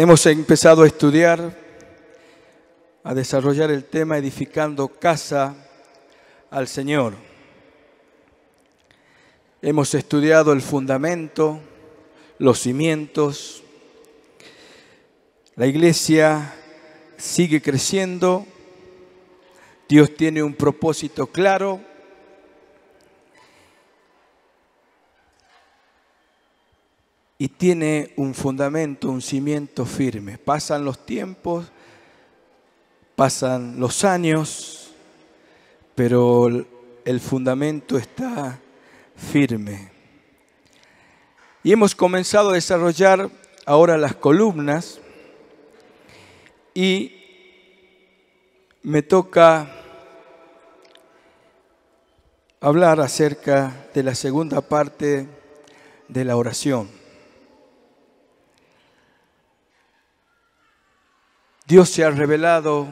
Hemos empezado a estudiar, a desarrollar el tema edificando casa al Señor. Hemos estudiado el fundamento, los cimientos. La iglesia sigue creciendo. Dios tiene un propósito claro. Y tiene un fundamento, un cimiento firme. Pasan los tiempos, pasan los años, pero el fundamento está firme. Y hemos comenzado a desarrollar ahora las columnas y me toca hablar acerca de la segunda parte de la oración. Dios se ha revelado,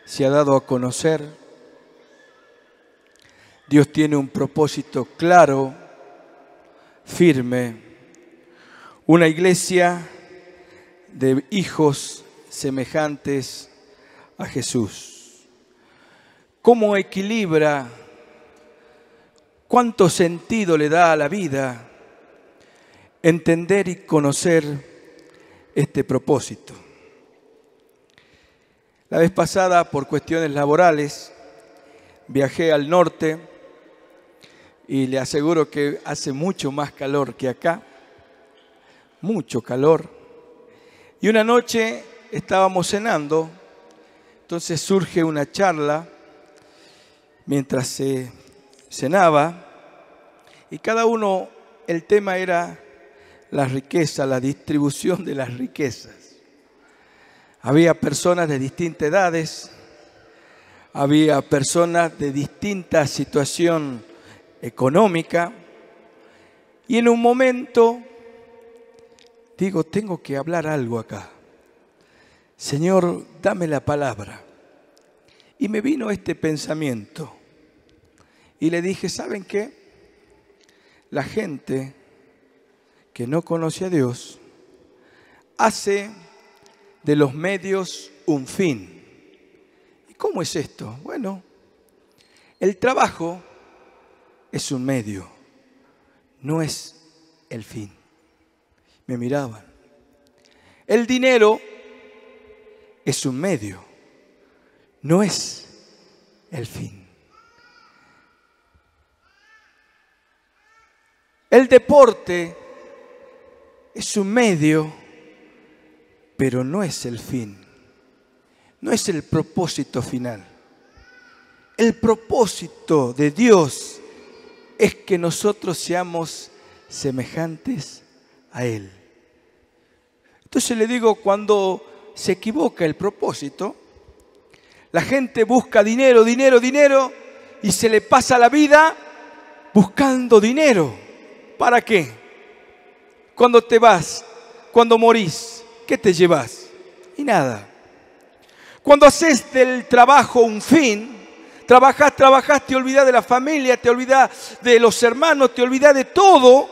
se ha dado a conocer. Dios tiene un propósito claro, firme. Una iglesia de hijos semejantes a Jesús. ¿Cómo equilibra? ¿Cuánto sentido le da a la vida entender y conocer este propósito? La vez pasada, por cuestiones laborales, viajé al norte y le aseguro que hace mucho más calor que acá, mucho calor. Y una noche estábamos cenando, entonces surge una charla mientras se cenaba y cada uno, el tema era la riqueza, la distribución de las riquezas. Había personas de distintas edades, había personas de distinta situación económica y en un momento digo, tengo que hablar algo acá. Señor, dame la palabra. Y me vino este pensamiento y le dije, ¿saben qué? La gente que no conoce a Dios hace de los medios un fin. ¿Y cómo es esto? Bueno, el trabajo es un medio, no es el fin. Me miraban. El dinero es un medio, no es el fin. El deporte es un medio, pero no es el fin, no es el propósito final. El propósito de Dios es que nosotros seamos semejantes a Él. Entonces le digo, cuando se equivoca el propósito, la gente busca dinero, dinero, dinero y se le pasa la vida buscando dinero. ¿Para qué? Cuando te vas, cuando morís, ¿qué te llevas? Y nada. Cuando haces del trabajo un fin, trabajas, te olvidas de la familia, te olvidas de los hermanos, te olvidas de todo,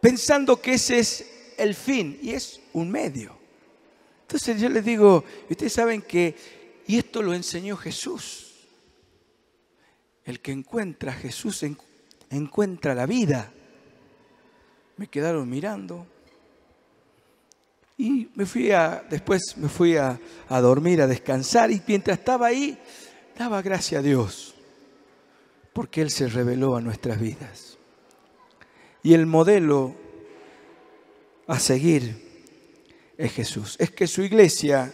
pensando que ese es el fin y es un medio. Entonces yo les digo, ustedes saben que, y esto lo enseñó Jesús, el que encuentra a Jesús encuentra la vida. Me quedaron mirando. Y después me fui a dormir, a descansar, y mientras estaba ahí, daba gracias a Dios, porque Él se reveló a nuestras vidas. Y el modelo a seguir es Jesús. Es que su iglesia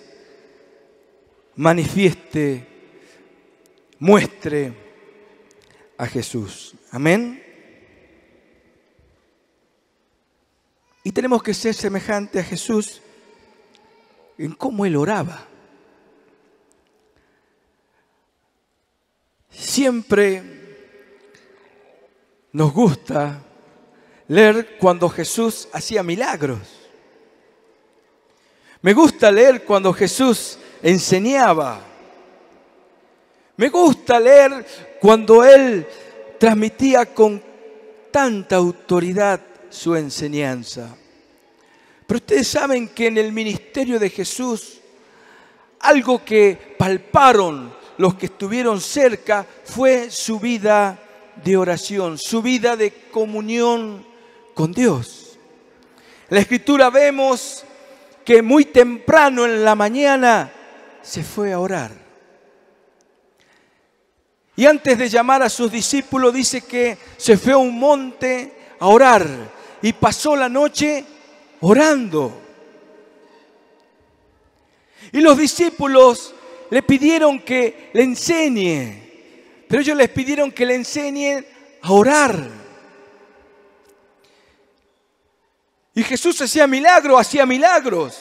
manifieste, muestre a Jesús. Amén. Y tenemos que ser semejantes a Jesús en cómo Él oraba. Siempre nos gusta leer cuando Jesús hacía milagros. Me gusta leer cuando Jesús enseñaba. Me gusta leer cuando Él transmitía con tanta autoridad su enseñanza. Pero ustedes saben que en el ministerio de Jesús, algo que palparon los que estuvieron cerca fue su vida de oración, su vida de comunión con Dios. En la Escritura vemos que muy temprano en la mañana se fue a orar. Y antes de llamar a sus discípulos dice que se fue a un monte a orar y pasó la noche orando. Y los discípulos le pidieron que le enseñe, pero ellos les pidieron que le enseñen a orar. Y Jesús hacía milagros.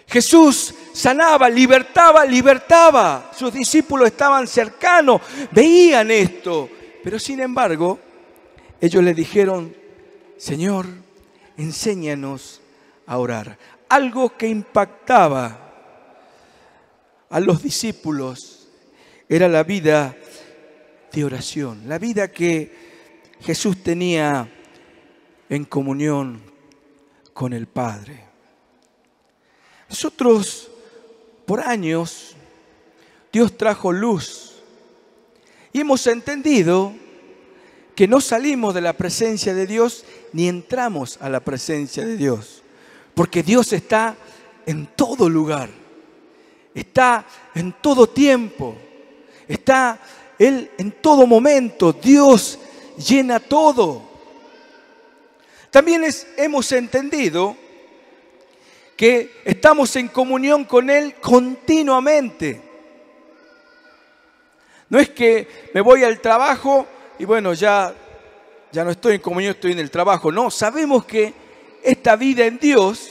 Jesús sanaba, libertaba. Sus discípulos estaban cercanos, veían esto. Pero sin embargo, ellos le dijeron, Señor, enséñanos a orar. Algo que impactaba a los discípulos era la vida de oración, la vida que Jesús tenía en comunión con el Padre. Nosotros, por años, Dios trajo luz y hemos entendido que no salimos de la presencia de Dios ni entramos a la presencia de Dios, porque Dios está en todo lugar, está en todo tiempo, está Él en todo momento. Dios llena todo. También hemos entendido que estamos en comunión con Él continuamente. No es que me voy al trabajo y bueno, ya no estoy en comunión, estoy en el trabajo. No, sabemos que esta vida en Dios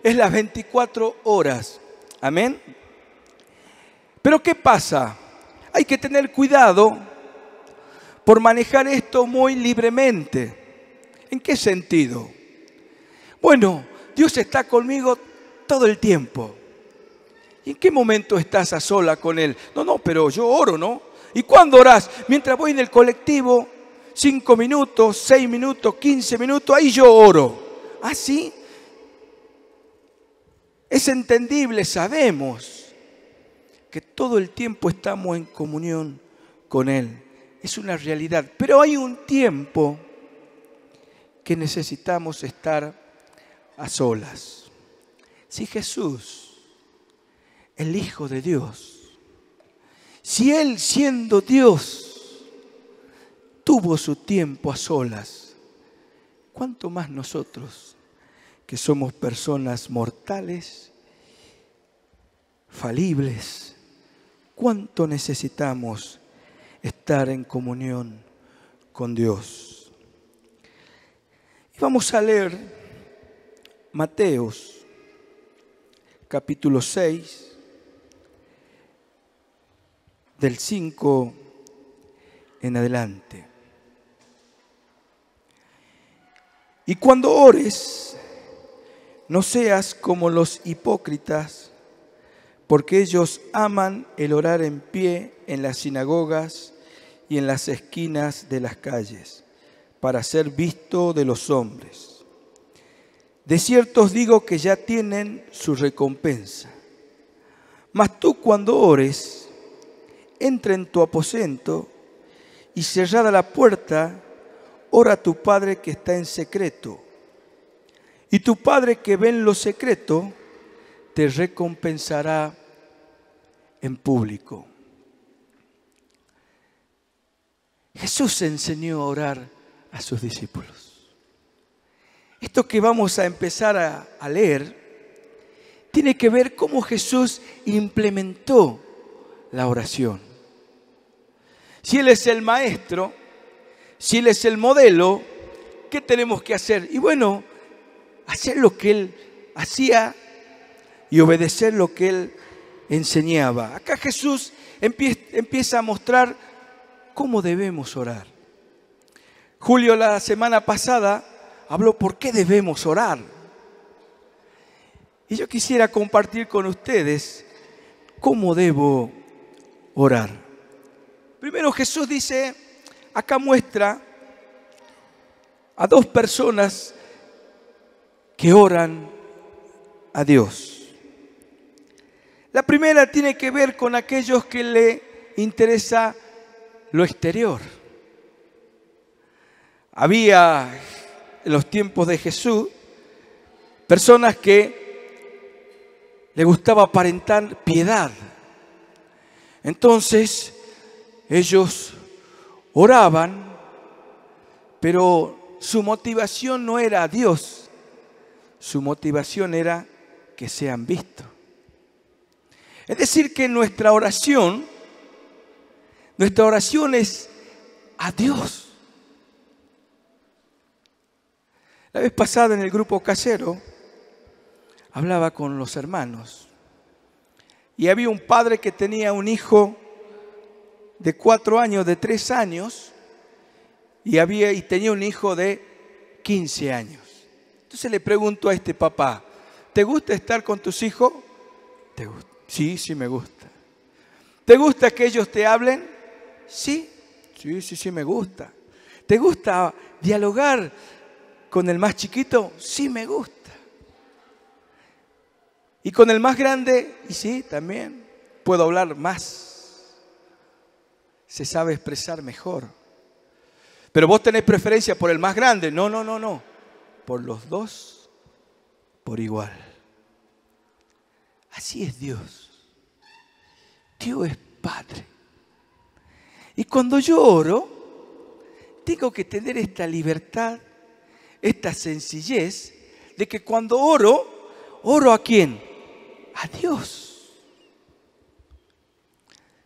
es las 24 horas. Amén. Pero ¿qué pasa? Hay que tener cuidado por manejar esto muy libremente. ¿En qué sentido? Bueno, Dios está conmigo todo el tiempo. ¿Y en qué momento estás a sola con Él? No, pero yo oro, ¿no? ¿Y cuándo orás? Mientras voy en el colectivo, 5 minutos, 6 minutos, 15 minutos, ahí yo oro. ¿Ah, sí? Es entendible, sabemos que todo el tiempo estamos en comunión con Él. Es una realidad. Pero hay un tiempo que necesitamos estar a solas. Si Jesús, el Hijo de Dios, si Él siendo Dios tuvo su tiempo a solas, ¿cuánto más nosotros que somos personas mortales, falibles, cuánto necesitamos estar en comunión con Dios? Y vamos a leer Mateos, capítulo 6, del 5 en adelante. Y cuando ores, no seas como los hipócritas, porque ellos aman el orar en pie en las sinagogas y en las esquinas de las calles, para ser visto de los hombres. De cierto os digo que ya tienen su recompensa. Mas tú cuando ores, entra en tu aposento y cerrada la puerta, ora a tu Padre que está en secreto. Y tu Padre que ve en lo secreto, te recompensará en público. Jesús enseñó a orar a sus discípulos. Esto que vamos a empezar a leer tiene que ver cómo Jesús implementó la oración. Si Él es el maestro, si Él es el modelo, ¿qué tenemos que hacer? Y bueno, hacer lo que Él hacía y obedecer lo que Él enseñaba. Acá Jesús empieza a mostrar cómo debemos orar. Julio la semana pasada habló por qué debemos orar. Y yo quisiera compartir con ustedes cómo debo orar. Primero Jesús dice, acá muestra a dos personas que oran a Dios. La primera tiene que ver con aquellos que le interesa lo exterior. Había en los tiempos de Jesús personas que le gustaba aparentar piedad. Entonces ellos oraban, pero su motivación no era a Dios, su motivación era que sean vistos. Es decir, que nuestra oración es a Dios. La vez pasada en el grupo casero hablaba con los hermanos y había un padre que tenía un hijo de 4 años, de 3 años y tenía un hijo de 15 años. Entonces le pregunto a este papá, ¿te gusta estar con tus hijos? ¿Te gusta? Sí, sí me gusta. ¿Te gusta que ellos te hablen? Sí, sí me gusta. ¿Te gusta dialogar con el más chiquito? Sí me gusta. ¿Y con el más grande? Y sí, también. Puedo hablar más. Se sabe expresar mejor. Pero vos tenés preferencia por el más grande. No. Por los dos, por igual. Así es Dios. Dios es Padre. Y cuando yo oro, tengo que tener esta libertad, esta sencillez, de que cuando oro ¿a quién? A Dios.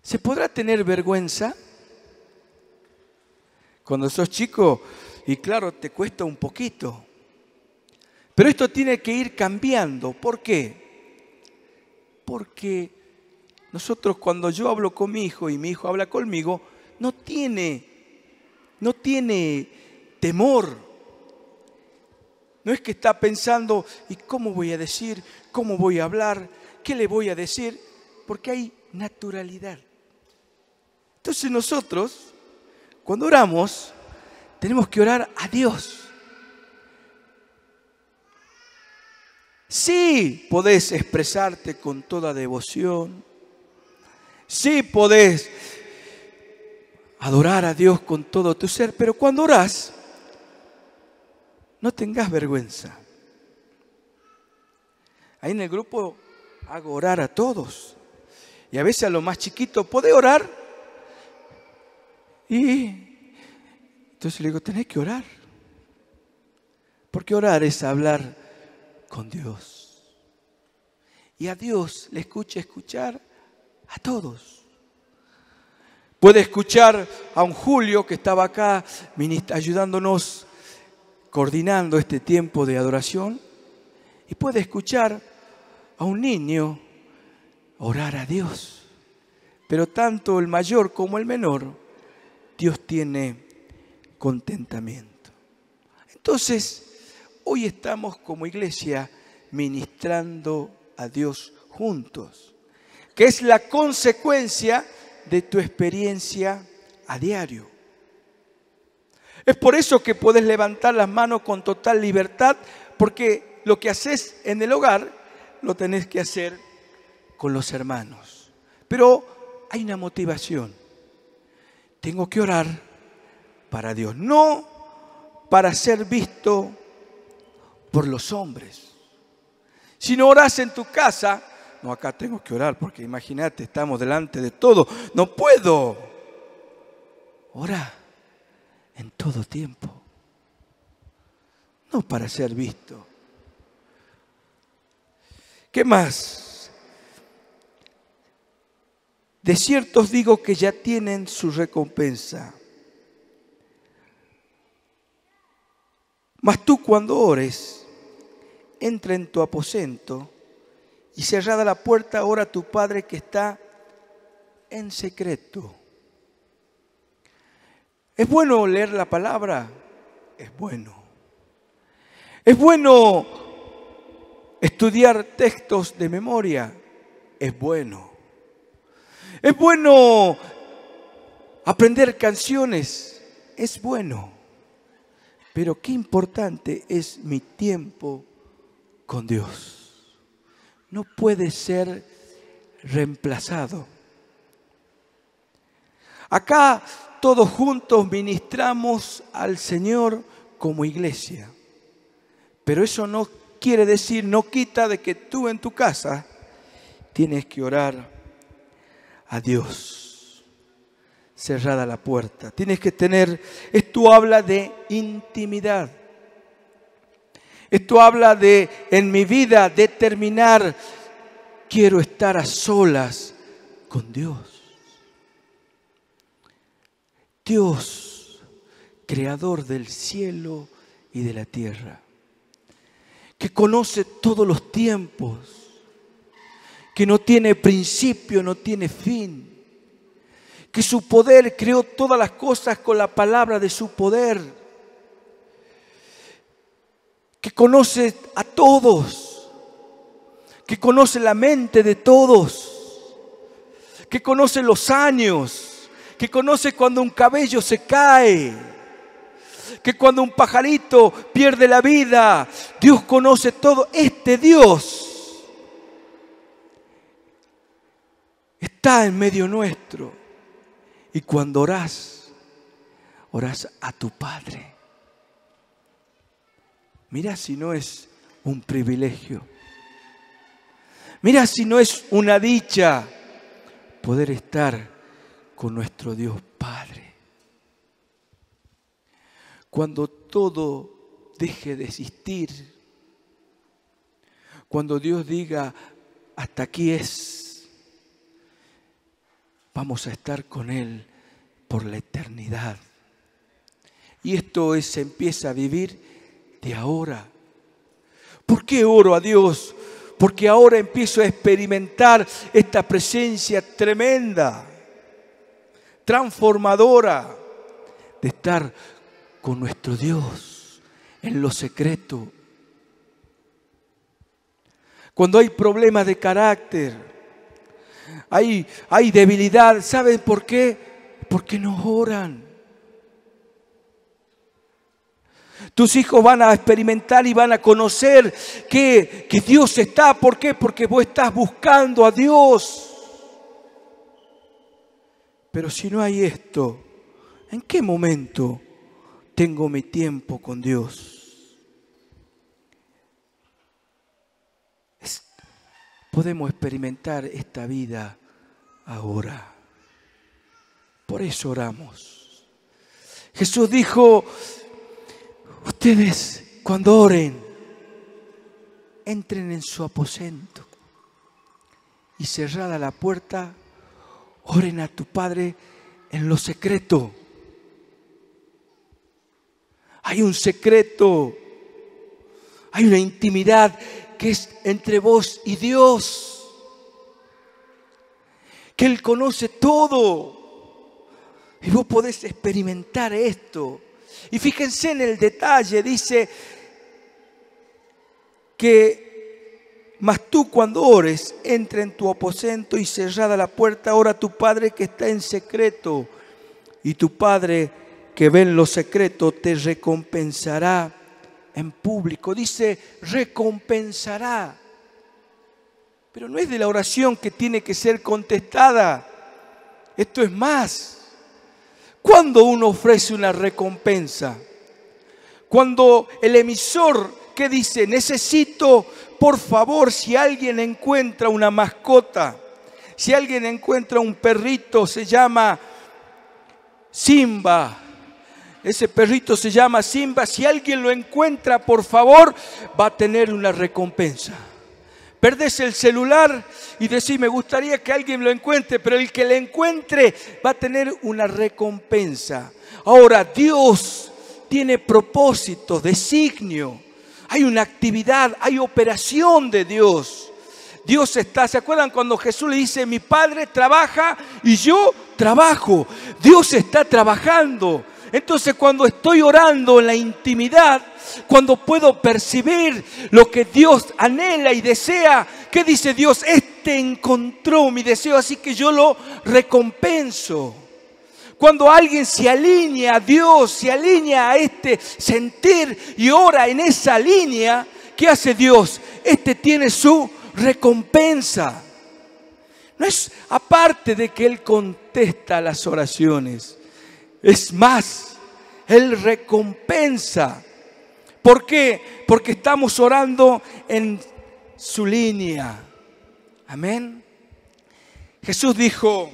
¿Se podrá tener vergüenza? Cuando sos chico, y claro, te cuesta un poquito. Pero esto tiene que ir cambiando. ¿Por qué? Porque nosotros cuando yo hablo con mi hijo y mi hijo habla conmigo, no tiene temor. No es que está pensando, ¿y cómo voy a decir? ¿Cómo voy a hablar? ¿Qué le voy a decir? Porque hay naturalidad. Entonces nosotros, cuando oramos, tenemos que orar a Dios. Sí podés expresarte con toda devoción. Sí podés adorar a Dios con todo tu ser. Pero cuando orás, no tengas vergüenza. Ahí en el grupo hago orar a todos. Y a veces a los más chiquitos, ¿podés orar? Y entonces le digo, tenés que orar. Porque orar es hablar con Dios. Y a Dios le escuchar a todos. Puede escuchar a un Julio que estaba acá ayudándonos, coordinando este tiempo de adoración. Y puede escuchar a un niño orar a Dios. Pero tanto el mayor como el menor, Dios tiene contentamiento. Entonces, hoy estamos como iglesia ministrando a Dios juntos, que es la consecuencia de tu experiencia a diario. Es por eso que puedes levantar las manos con total libertad, porque lo que haces en el hogar lo tenés que hacer con los hermanos. Pero hay una motivación. Tengo que orar para Dios, no para ser visto por los hombres. Si no orás en tu casa, no, acá tengo que orar porque imagínate, estamos delante de todo. No puedo. Ora en todo tiempo. No para ser visto. ¿Qué más? De cierto os digo que ya tienen su recompensa. Mas tú cuando ores, entra en tu aposento y cerrada la puerta, ora a tu Padre que está en secreto. ¿Es bueno leer la palabra? Es bueno. ¿Es bueno estudiar textos de memoria? Es bueno. ¿Es bueno aprender canciones? Es bueno. Pero qué importante es mi tiempo con Dios. No puede ser reemplazado. Acá todos juntos ministramos al Señor como iglesia. Pero eso no quiere decir, no quita de que tú en tu casa tienes que orar a Dios. Cerrada la puerta. Tienes que tener, esto habla de intimidad. Esto habla de, en mi vida, determinar, quiero estar a solas con Dios. Dios, creador del cielo y de la tierra, que conoce todos los tiempos, que no tiene principio, no tiene fin, que su poder creó todas las cosas con la palabra de su poder, que conoce a todos, que conoce la mente de todos, que conoce los años, que conoce cuando un cabello se cae, que cuando un pajarito pierde la vida. Dios conoce todo. Este Dios está en medio nuestro. Y cuando orás a tu Padre. Mira si no es un privilegio. Mira si no es una dicha poder estar con nuestro Dios Padre. Cuando todo deje de existir, cuando Dios diga, hasta aquí es, vamos a estar con Él por la eternidad. Y esto se empieza a vivir de ahora. ¿Por qué oro a Dios? Porque ahora empiezo a experimentar esta presencia tremenda, transformadora, de estar con nuestro Dios en lo secreto. Cuando hay problemas de carácter, hay debilidad, ¿saben por qué? Porque no oran. Tus hijos van a experimentar y van a conocer que Dios está. ¿Por qué? Porque vos estás buscando a Dios. Pero si no hay esto, ¿en qué momento tengo mi tiempo con Dios? Podemos experimentar esta vida ahora. Por eso oramos. Jesús dijo, ustedes cuando oren, entren en su aposento y cerrada la puerta, oren a tu Padre en lo secreto. Hay un secreto, hay una intimidad que es entre vos y Dios, que Él conoce todo y vos podés experimentar esto. Y fíjense en el detalle, dice que mas tú cuando ores, entra en tu aposento y cerrada la puerta, ora a tu Padre que está en secreto. Y tu Padre que ve en lo secreto te recompensará en público. Dice recompensará. Pero no es de la oración que tiene que ser contestada. Esto es más. ¿Cuándo uno ofrece una recompensa? Cuando el emisor, ¿qué dice? Necesito, por favor, si alguien encuentra una mascota, si alguien encuentra un perrito, se llama Simba. Ese perrito se llama Simba. Si alguien lo encuentra, por favor, va a tener una recompensa. Perdés el celular y decís, me gustaría que alguien lo encuentre, pero el que lo encuentre va a tener una recompensa. Ahora, Dios tiene propósito, designio. Hay una actividad, hay operación de Dios. Dios está, ¿se acuerdan cuando Jesús le dice, mi Padre trabaja y yo trabajo? Dios está trabajando. Entonces cuando estoy orando en la intimidad, cuando puedo percibir lo que Dios anhela y desea, ¿qué dice Dios? Este encontró mi deseo, así que yo lo recompenso. Cuando alguien se alinea a Dios, se alinea a este sentir y ora en esa línea, ¿qué hace Dios? este tiene su recompensa. No es aparte de que Él contesta las oraciones. Es más, Él recompensa. ¿Por qué? Porque estamos orando en su línea. Amén. Jesús dijo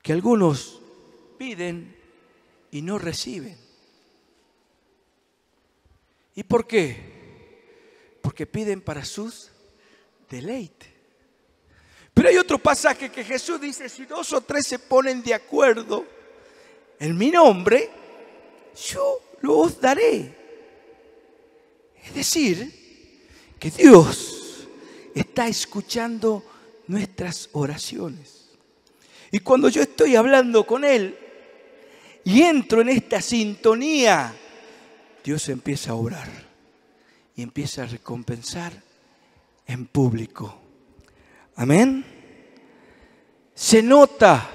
que algunos piden y no reciben. ¿Y por qué? Porque piden para sus deleites. Pero hay otro pasaje que Jesús dice, si 2 o 3 se ponen de acuerdo en mi nombre, yo los daré. Es decir, que Dios está escuchando nuestras oraciones. Y cuando yo estoy hablando con Él y entro en esta sintonía, Dios empieza a obrar y empieza a recompensar en público. Amén. Se nota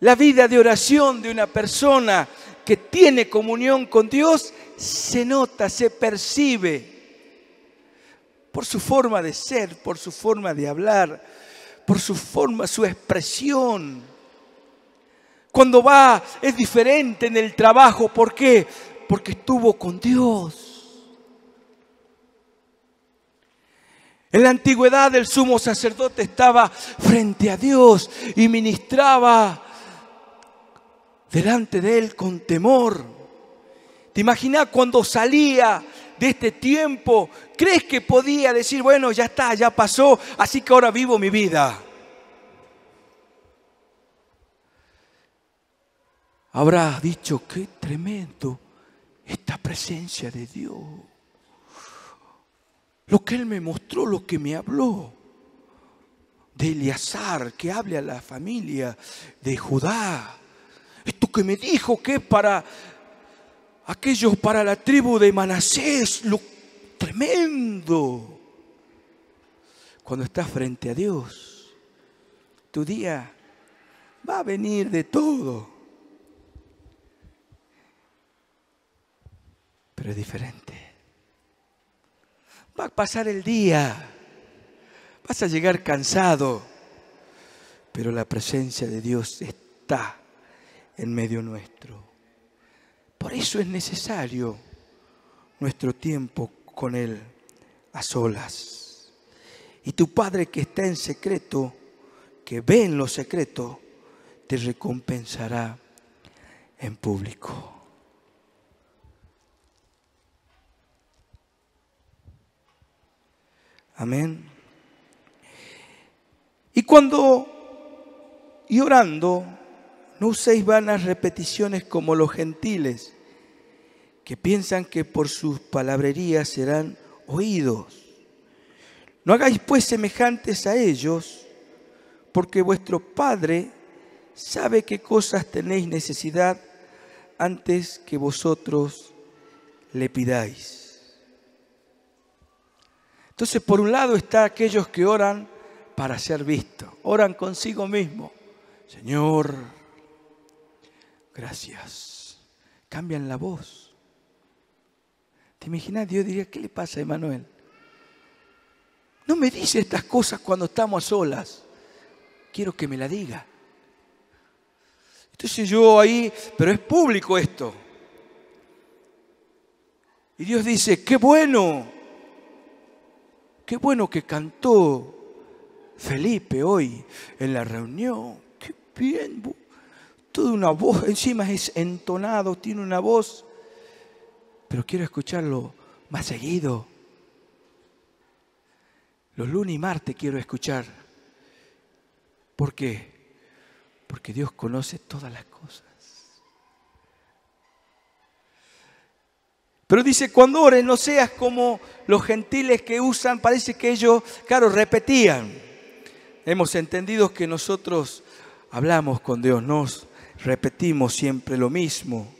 la vida de oración de una persona que tiene comunión con Dios, se nota, se percibe por su forma de ser, por su forma de hablar, por su forma, su expresión. Cuando va, es diferente en el trabajo. ¿Por qué? Porque estuvo con Dios. En la antigüedad el sumo sacerdote estaba frente a Dios y ministraba delante de Él con temor. ¿Te imaginas cuando salía de este tiempo? ¿Crees que podía decir, bueno, ya está, ya pasó, así que ahora vivo mi vida? Habrá dicho, qué tremendo esta presencia de Dios. Lo que Él me mostró, lo que me habló de Eleazar, que hable a la familia de Judá. Esto que me dijo que es para aquellos, para la tribu de Manasés, lo tremendo. Cuando estás frente a Dios, tu día va a venir de todo. Pero es diferente. Va a pasar el día, vas a llegar cansado, pero la presencia de Dios está en medio nuestro. Por eso es necesario nuestro tiempo con Él a solas. Y tu Padre que está en secreto, que ve en lo secreto, te recompensará en público. Amén. Y orando, no uséis vanas repeticiones como los gentiles, que piensan que por sus palabrerías serán oídos. No hagáis pues semejantes a ellos, porque vuestro Padre sabe qué cosas tenéis necesidad antes que vosotros le pidáis. Entonces, por un lado está aquellos que oran para ser vistos. Oran consigo mismo. Señor, gracias. Cambian la voz. ¿Te imaginas? Dios diría, ¿qué le pasa a Emanuel? No me dice estas cosas cuando estamos a solas. Quiero que me la diga. Entonces yo ahí, pero es público esto. Y Dios dice, qué bueno que cantó Felipe hoy en la reunión. Qué bien, toda una voz, encima es entonado, tiene una voz, pero quiero escucharlo más seguido. Los lunes y martes quiero escuchar. ¿Por qué? Porque Dios conoce todas las cosas. Pero dice, cuando ores no seas como los gentiles que usan, parece que ellos, claro, repetían. Hemos entendido que nosotros hablamos con Dios, nos repetimos siempre lo mismo.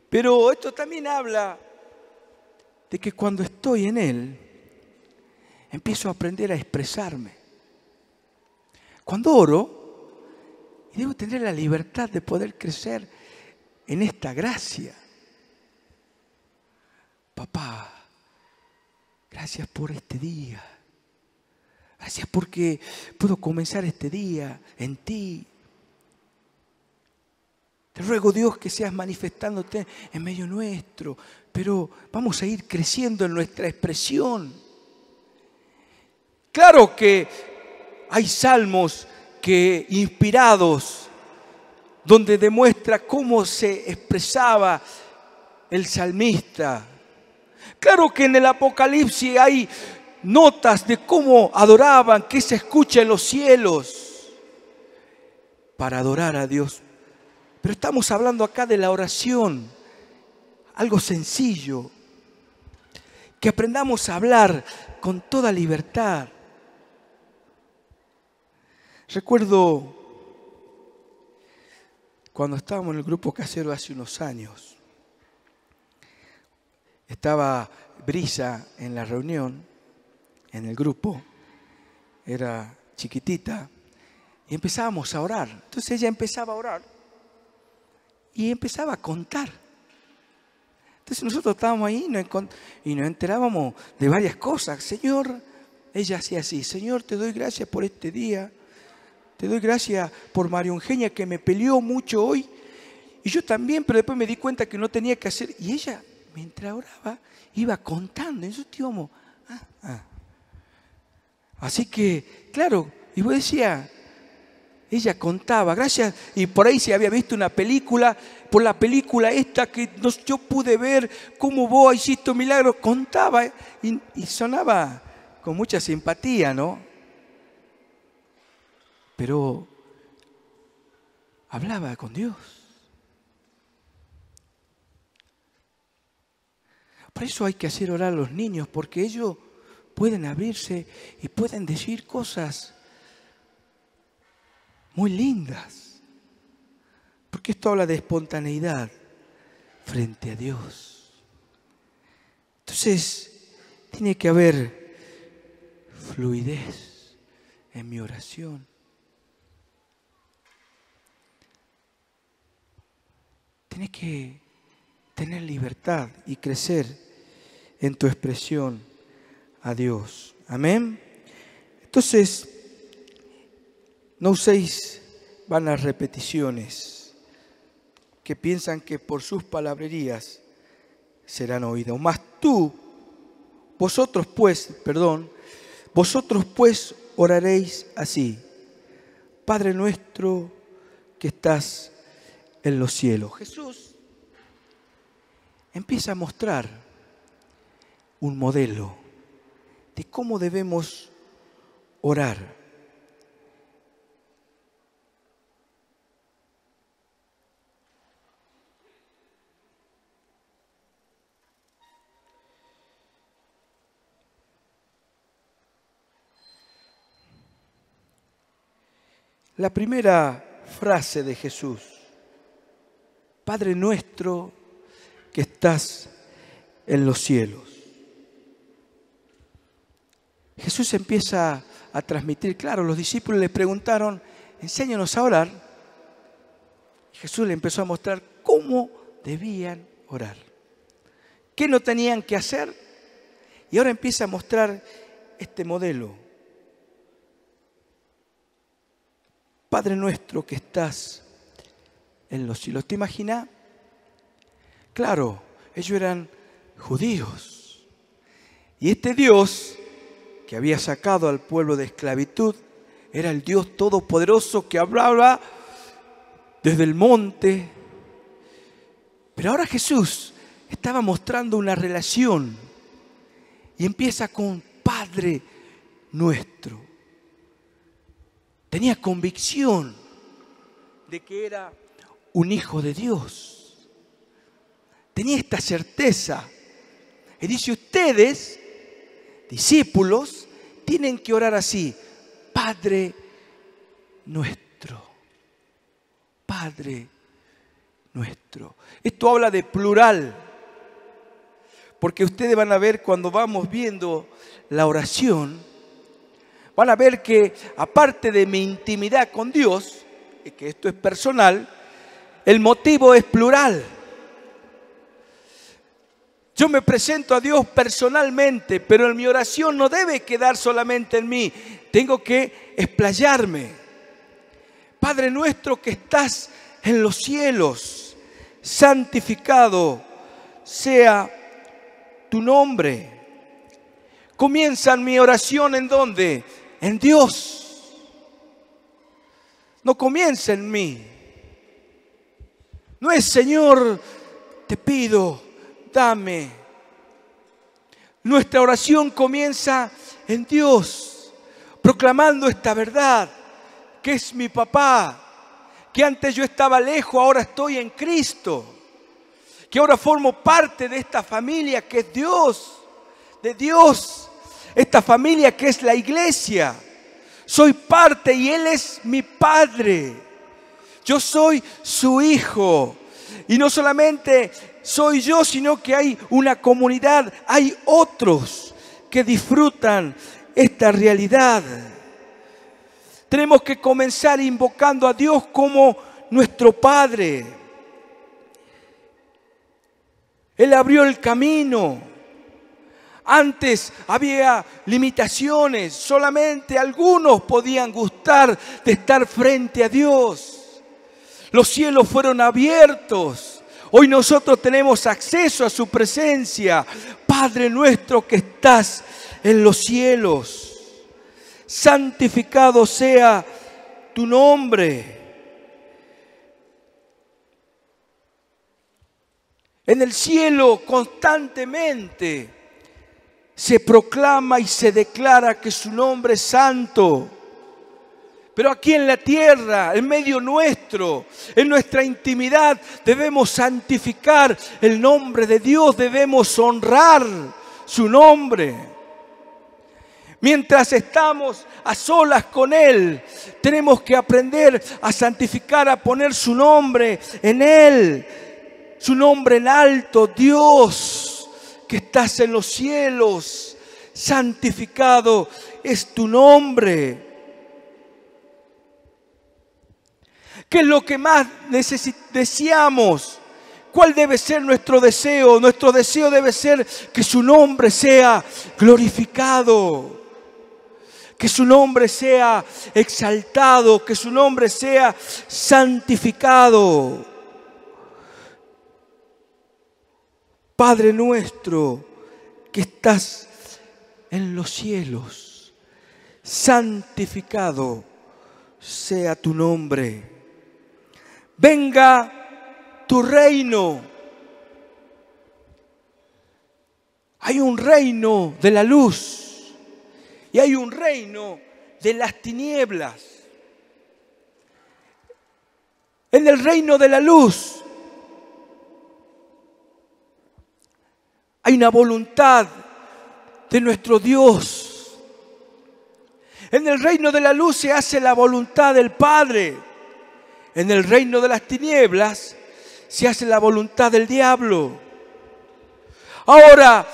Pero esto también habla de que cuando estoy en Él, empiezo a aprender a expresarme. Cuando oro, y debo tener la libertad de poder crecer en esta gracia. Papá, gracias por este día. Gracias porque puedo comenzar este día en ti. Te ruego, Dios, que seas manifestándote en medio nuestro, pero vamos a ir creciendo en nuestra expresión. Claro que hay salmos que inspirados, donde demuestra cómo se expresaba el salmista. Claro que en el Apocalipsis hay notas de cómo adoraban, que se escucha en los cielos para adorar a Dios. Pero estamos hablando acá de la oración, algo sencillo, que aprendamos a hablar con toda libertad. Recuerdo cuando estábamos en el grupo casero hace unos años, estaba Brisa en la reunión, en el grupo, era chiquitita, y empezábamos a orar. Entonces ella empezaba a orar y empezaba a contar. Entonces nosotros estábamos ahí y nos enterábamos de varias cosas. Señor, ella hacía así: Señor, te doy gracias por este día. Te doy gracias por María Eugenia, que me peleó mucho hoy. Y yo también, pero después me di cuenta que no tenía que hacer. Y ella, mientras oraba, iba contando. Y nosotros íbamos, Así que, claro, y vos decías, ella contaba, gracias, y por ahí se había visto una película, por la película esta que yo pude ver cómo vos hiciste milagros, contaba y sonaba con mucha simpatía, ¿no? Pero hablaba con Dios. Por eso hay que hacer orar a los niños, porque ellos pueden abrirse y pueden decir cosas muy lindas. Porque esto habla de espontaneidad frente a Dios. Entonces, tiene que haber fluidez en mi oración. Tienes que tener libertad y crecer en tu expresión a Dios. Amén. Entonces, no uséis vanas repeticiones que piensan que por sus palabrerías serán oídos. Mas vosotros pues oraréis así: Padre nuestro que estás en los cielos. Jesús empieza a mostrar un modelo de cómo debemos orar. La primera frase de Jesús: Padre nuestro que estás en los cielos. Jesús empieza a transmitir, claro, los discípulos le preguntaron, enséñanos a orar. Jesús le empezó a mostrar cómo debían orar, qué no tenían que hacer, y ahora empieza a mostrar este modelo. Padre nuestro que estás en los cielos. ¿Te imaginas? Claro, ellos eran judíos. Y este Dios que había sacado al pueblo de esclavitud era el Dios todopoderoso que hablaba desde el monte. Pero ahora Jesús estaba mostrando una relación y empieza con Padre nuestro. Tenía convicción de que era un hijo de Dios. Tenía esta certeza. Y dice, ustedes, discípulos, tienen que orar así: Padre nuestro. Padre nuestro. Esto habla de plural. Porque ustedes van a ver cuando vamos viendo la oración, van a ver que aparte de mi intimidad con Dios, que esto es personal, el motivo es plural. Yo me presento a Dios personalmente, pero en mi oración no debe quedar solamente en mí. Tengo que explayarme. Padre nuestro que estás en los cielos, santificado sea tu nombre. Comienza mi oración ¿en dónde? En Dios. No comienza en mí. No es Señor, te pido, dame. Nuestra oración comienza en Dios, proclamando esta verdad, que es mi papá, que antes yo estaba lejos, ahora estoy en Cristo, que ahora formo parte de esta familia que es Dios, de Dios, esta familia que es la iglesia. Soy parte y Él es mi Padre. Yo soy su hijo. Y no solamente soy yo, sino que hay una comunidad, hay otros que disfrutan esta realidad. Tenemos que comenzar invocando a Dios como nuestro Padre. Él abrió el camino. Antes había limitaciones, solamente algunos podían gustar de estar frente a Dios. Los cielos fueron abiertos. Hoy nosotros tenemos acceso a su presencia. Padre nuestro que estás en los cielos, santificado sea tu nombre. En el cielo constantemente se proclama y se declara que su nombre es santo. Pero aquí en la tierra, en medio nuestro, en nuestra intimidad, debemos santificar el nombre de Dios, debemos honrar su nombre. Mientras estamos a solas con Él, tenemos que aprender a santificar, a poner su nombre en Él, su nombre en alto. Dios, que estás en los cielos, santificado es tu nombre. ¿Qué es lo que más deseamos? ¿Cuál debe ser nuestro deseo? Nuestro deseo debe ser que su nombre sea glorificado, que su nombre sea exaltado, que su nombre sea santificado. Padre nuestro que estás en los cielos, santificado sea tu nombre. Venga tu reino. Hay un reino de la luz y hay un reino de las tinieblas. En el reino de la luz hay una voluntad de nuestro Dios. En el reino de la luz se hace la voluntad del Padre. En el reino de las tinieblas se hace la voluntad del diablo. Ahora,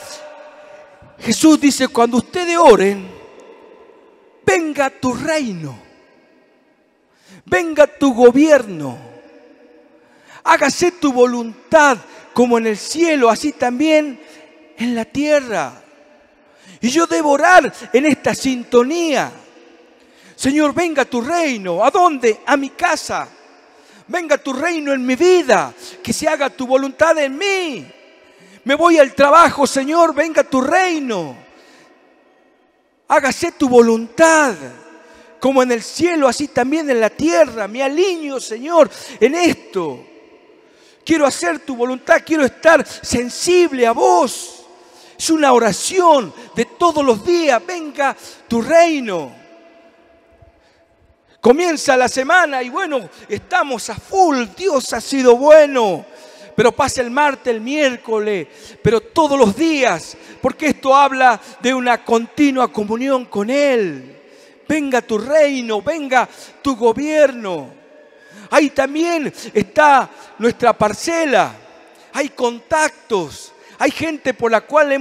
Jesús dice, cuando ustedes oren, venga tu reino, venga tu gobierno, hágase tu voluntad como en el cielo, así también en la tierra. Y yo debo orar en esta sintonía. Señor, venga tu reino. ¿A dónde? A mi casa. Venga tu reino en mi vida, que se haga tu voluntad en mí. Me voy al trabajo, Señor, venga tu reino. Hágase tu voluntad, como en el cielo, así también en la tierra. Me alineo, Señor, en esto. Quiero hacer tu voluntad, quiero estar sensible a vos. Es una oración de todos los días, venga tu reino. Comienza la semana y bueno, estamos a full, Dios ha sido bueno. Pero pasa el martes, el miércoles, pero todos los días, porque esto habla de una continua comunión con Él. Venga tu reino, venga tu gobierno. Ahí también está nuestra parcela, hay contactos, hay gente por la cual le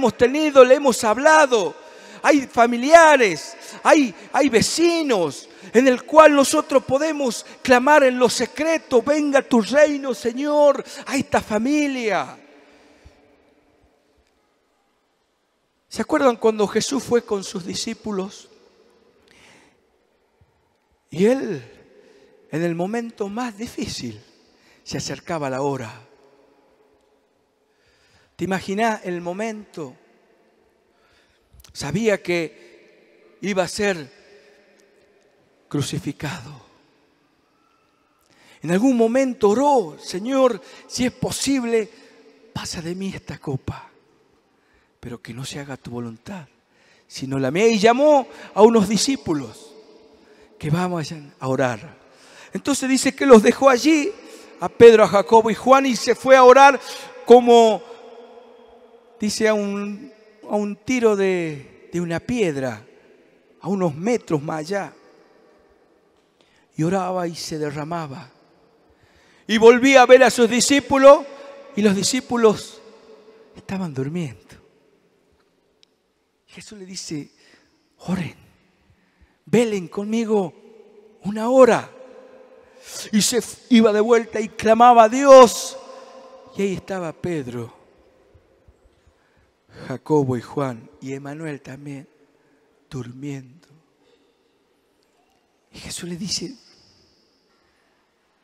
hemos hablado, hay familiares, hay vecinos. en el cual nosotros podemos clamar en lo secreto: venga tu reino, Señor, a esta familia. ¿Se acuerdan cuando Jesús fue con sus discípulos? Y Él, en el momento más difícil, se acercaba a la hora. ¿Te imaginás el momento? Sabía que iba a ser crucificado. En algún momento oró: Señor, si es posible, pasa de mí esta copa, pero que no se haga tu voluntad, sino la mía. Y llamó a unos discípulos que vamos a orar. Entonces dice que los dejó allí, a Pedro, a Jacobo y Juan, y se fue a orar como, dice, a un tiro de una piedra, a unos metros más allá. Y oraba y se derramaba. Y volvía a ver a sus discípulos, y los discípulos estaban durmiendo. Jesús le dice: oren, velen conmigo una hora. Y se iba de vuelta y clamaba a Dios. Y ahí estaba Pedro, Jacobo y Juan, y Emanuel también, durmiendo. Y Jesús le dice: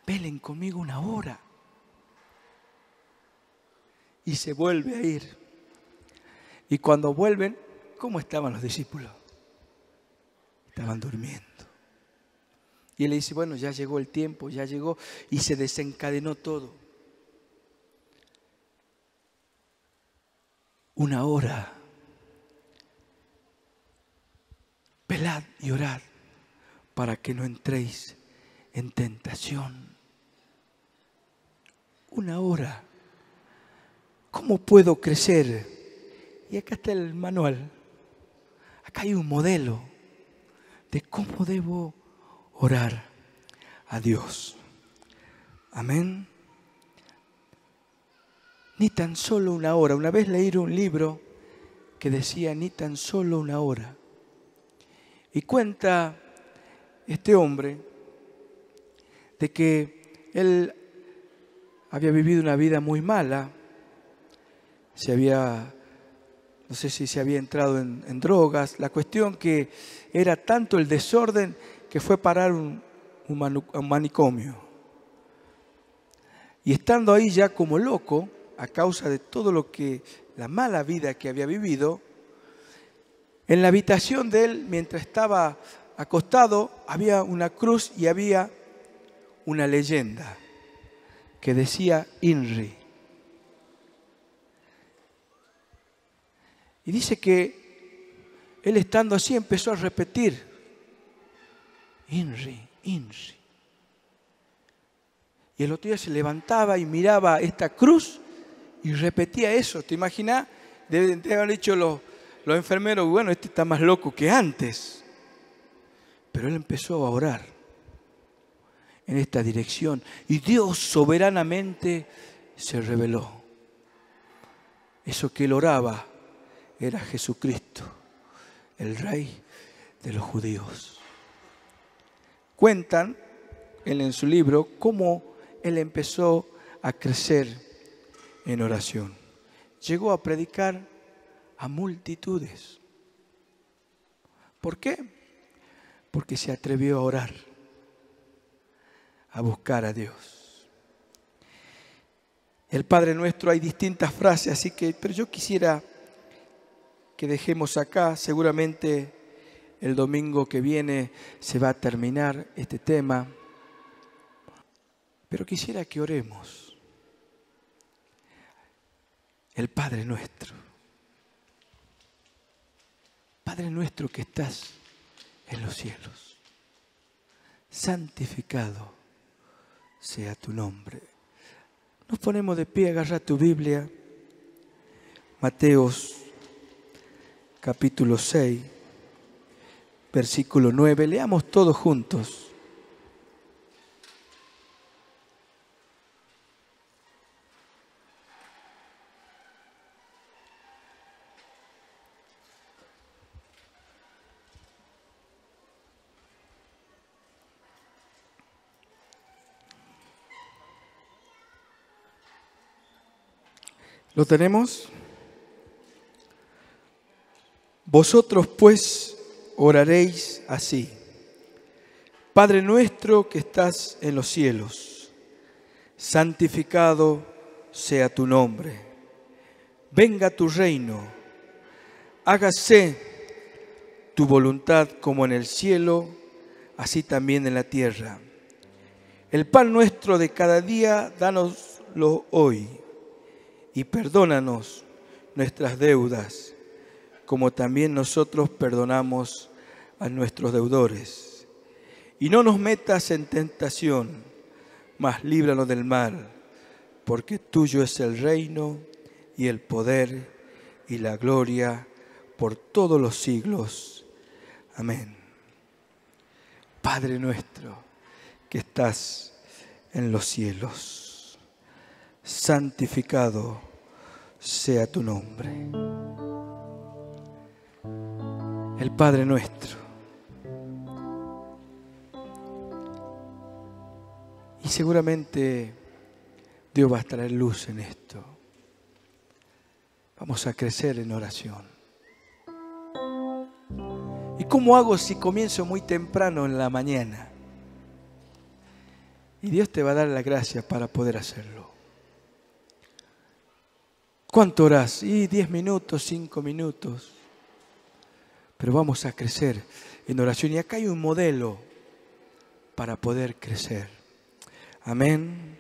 velen conmigo una hora. Y se vuelve a ir. Y cuando vuelven, ¿cómo estaban los discípulos? Estaban durmiendo. Y él le dice: bueno, ya llegó el tiempo, ya llegó. Y se desencadenó todo. Una hora. Velad y orad para que no entréis en tentación. Una hora. ¿Cómo puedo crecer? Y acá está el manual. Acá hay un modelo de cómo debo orar a Dios. Amén. Ni tan solo una hora. Una vez leí un libro que decía: ni tan solo una hora. Y cuenta este hombre de que él había vivido una vida muy mala. No sé si se había entrado en drogas. La cuestión que era tanto el desorden que fue parar un manicomio. Y estando ahí ya como loco, a causa de todo la mala vida que había vivido, en la habitación de él, mientras estaba acostado, había una cruz y había una leyenda que decía INRI. Y dice que él, estando así, empezó a repetir: INRI, INRI. Y el otro día se levantaba y miraba esta cruz y repetía eso. ¿Te imaginas? Deben haber dicho los enfermeros: bueno, este está más loco que antes. Pero él empezó a orar en esta dirección. Y Dios soberanamente se reveló. Eso que él oraba era Jesucristo, el Rey de los judíos. Cuentan él en su libro cómo él empezó a crecer en oración. Llegó a predicar a multitudes. ¿Por qué? Porque se atrevió a orar, a buscar a Dios. El Padre Nuestro, hay distintas frases, pero yo quisiera que dejemos acá. Seguramente el domingo que viene se va a terminar este tema, pero quisiera que oremos. El Padre Nuestro. Padre nuestro que estás en los cielos, santificado sea tu nombre. Nos ponemos de pie, agarra tu Biblia, Mateos capítulo 6, versículo 9. Leamos todos juntos. ¿Lo tenemos? Vosotros pues oraréis así: Padre nuestro que estás en los cielos, santificado sea tu nombre. Venga tu reino, hágase tu voluntad como en el cielo, así también en la tierra. El pan nuestro de cada día, dánoslo hoy, y perdónanos nuestras deudas, como también nosotros perdonamos a nuestros deudores. Y no nos metas en tentación, mas líbranos del mal, porque tuyo es el reino y el poder y la gloria por todos los siglos. Amén. Padre nuestro que estás en los cielos, santificado sea tu nombre. El Padre nuestro. Y seguramente Dios va a traer luz en esto. Vamos a crecer en oración. ¿Y cómo hago si comienzo muy temprano en la mañana? Y Dios te va a dar la gracia para poder hacerlo. ¿Cuánto orás? Y 10 minutos, 5 minutos. Pero vamos a crecer en oración. Y acá hay un modelo para poder crecer. Amén.